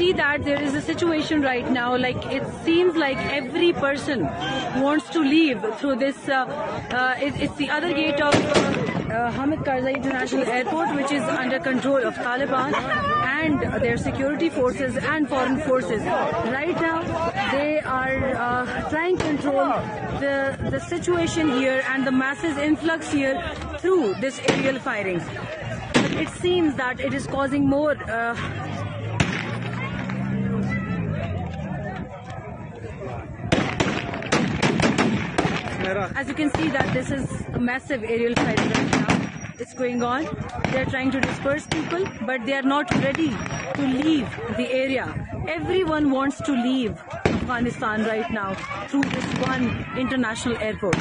see that there is a situation right now, like it seems like every person wants to leave through this. It's the other gate of Hamid Karzai International Airport, which is under control of Taliban and their security forces and foreign forces. Right now, they are trying to control the situation here and the massive influx here through this aerial firing. But it seems that it is causing more as you can see that this is a massive aerial fighting right now. It's going on. They're trying to disperse people, but they are not ready to leave the area. Everyone wants to leave Afghanistan right now through this one international airport.